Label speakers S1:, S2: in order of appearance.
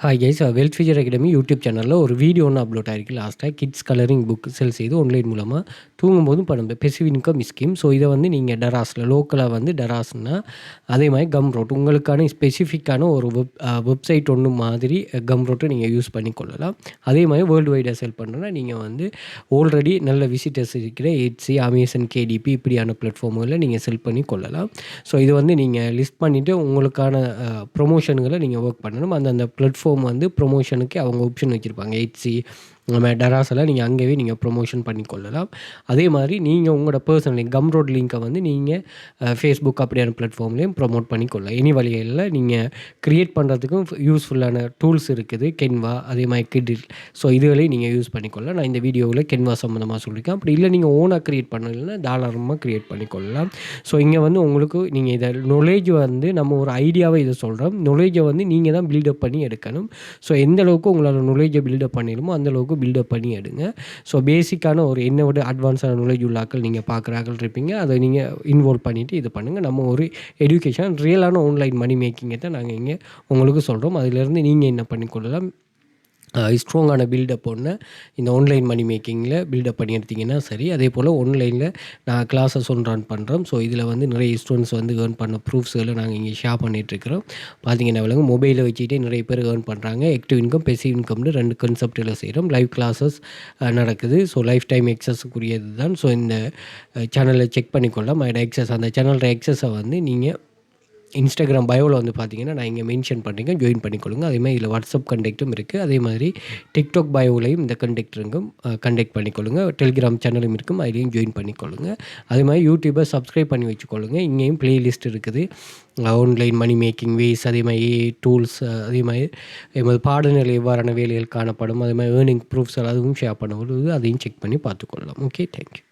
S1: Hi guys, wealth future academy YouTube சேனலில் ஒரு video ஒன்று அப்லோட் ஆயிருக்கு. லாஸ்ட்டாக கிட்ஸ் கலரிங் புக் செல் செய்து ஆன்லைன் மூலமாக தூங்கும்போதும் பண்ணும் பெசிவ் இன்கம் ஸ்கீம். ஸோ இதை வந்து நீங்கள் டெராஸில் லோக்கலாக வந்து டெராஸ்னா அதே மாதிரி கம் ரோட் உங்களுக்கான ஸ்பெசிஃபிக்கான ஒரு வெப்சைட் ஒன்று மாதிரி கம் ரோட்டை நீங்கள் யூஸ் பண்ணி கொள்ளலாம். அதே மாதிரி வேர்ல்டு வைடாக செல் பண்ணுறோன்னா நீங்கள் வந்து ஆல்ரெடி நல்ல விசிட்டர்ஸ் இருக்கிற எட்ஸி, அமேசான், கேடிபி இப்படியான பிளாட்ஃபார்முகளில் நீங்கள் செல் பண்ணி கொள்ளலாம். ஸோ இது வந்து நீங்கள் லிஸ்ட் பண்ணிவிட்டு உங்களுக்கான ப்ரொமோஷன்களை நீங்கள் ஒர்க் பண்ணணும். அந்த பிளாட்ஃபார்ம் வந்து ப்ரொமோஷனுக்கு அவங்க ஆப்ஷன் வச்சுருப்பாங்க. எட்ஸி, டெராஸெல்லாம் நீங்கள் அங்கேயே நீங்கள் ப்ரொமோஷன் பண்ணி கொள்ளலாம். அதே மாதிரி நீங்கள் உங்களோட பர்சனல் லிங்க் கம் ரோட் லிங்க்கை வந்து நீங்கள் ஃபேஸ்புக் அப்படியான பிளாட்ஃபார்ம்லேயும் ப்ரொமோட் பண்ணி கொள்ளலாம். இனி வழிகளில் நீங்கள் க்ரியேட் பண்ணுறதுக்கும் யூஸ்ஃபுல்லான டூல்ஸ் இருக்குது. கென்வா, அதே மாதிரி கிடில். ஸோ இதுகளையும் நீங்கள் யூஸ் பண்ணிக்கொள்ளலாம். நான் இந்த வீடியோவில் கென்வா சம்மந்தமாக சொல்லியிருக்கேன். அப்படி இல்லை நீங்கள் ஓனாக க்ரியேட் பண்ணலைன்னா தாராளமாக க்ரியேட் பண்ணிக்கொள்ளலாம். ஸோ இங்கே வந்து உங்களுக்கு நீங்கள் இதை நாலேஜ் வந்து நம்ம ஒரு ஐடியாவை இதை சொல்கிறோம். நாலேஜை வந்து நீங்கள் தான் பில்டப் பண்ணி எடுக்கணும். ஸோ எந்த அளவுக்கு உங்களால் நாலேஜை பில்டப் பண்ணிடுமோ அந்த அளவுக்கு பில்டப் பண்ணி எடுங்க. ஸோ பேசிக்கான ஒரு என்னை விட அட்வான்ஸான நாலேஜ் உள்ள ஆட்கள் நீங்கள் பார்க்குறாக்கள் இருப்பீங்க. அதை நீங்கள் இன்வால்வ் பண்ணிவிட்டு இது பண்ணுங்கள். நம்ம ஒரு எஜுகேஷன் ரியலான ஆன்லைன் மணி மேக்கிங்கை தான் நாங்கள் இங்கே உங்களுக்கு சொல்கிறோம். அதிலேருந்து நீங்கள் என்ன பண்ணிக்கொள்ளலாம், ஸ்ட்ராங்கான பில்டப் ஒன்று இந்த ஆன்லைன் மணி மேக்கிங்கில் பில்டப் பண்ணி எடுத்திங்கன்னா சரி. அதே போல் ஆன்லைனில் நான் கிளாஸஸ் ஒன்று ரன் பண்ணுறோம். ஸோ இதில் வந்து நிறைய ஸ்டூடெண்ட்ஸ் வந்து ஏர்ன் பண்ண ப்ரூஃப்ஸ்களை நாங்கள் இங்கே ஷேர் பண்ணிகிட்ருக்கிறோம். பார்த்தீங்கன்னா விலங்கு மொபைலை வச்சுக்கிட்டே நிறைய பேர் ஏர்ன் பண்ணுறாங்க. ஆக்டிவ் இன்கம், பெசிவ் இன்கம்னு 2 கான்செப்டில் செய்கிறோம். லைவ் கிளாஸஸ் நடக்குது. ஸோ லைஃப் டைம் எக்ஸஸுக்குரியது தான். ஸோ இந்த சேனலில் செக் பண்ணிக்கொள்ளலாம். அந்த சேனலோட எக்ஸஸை வந்து நீங்கள் இன்ஸ்டாகிராம் பயோவில் வந்து பார்த்தீங்கன்னா நான் இங்கே மென்ஷன் பண்ணுறேங்க, ஜாயின் பண்ணிக்கொள்ளுங்க. அதே மாதிரி இதில் வாட்ஸ்அப் கண்டெக்ட்டும் இருக்குது. அதே மாதிரி டிக்டாக் பயோவிலையும் இந்த கண்டெக்ட் பண்ணிக்கொள்ளுங்க. டெலிகிராம் சேனலும் இருக்கும், அதிலையும் ஜாயின் பண்ணிக்கொள்ளுங்க. அதே மாதிரி யூடியூப்பை சப்ஸ்கிரைப் பண்ணி வச்சுக்கொள்ளுங்க. இங்கேயும் பிளேலிஸ்ட் இருக்குது. ஆன்லைன் மணி மேக்கிங் வேஸ், அதே மாதிரி டூல்ஸ், அதே மாதிரி பாடநிலை எவ்வாறான வேலைகள் காணப்படும், அதே மாதிரி ஏர்னிங் ப்ரூஃப்ஸ் அதுவும் ஷேர் பண்ணும்போது அதையும் செக் பண்ணி பார்த்துக்கொள்ளலாம். Okay, thank you.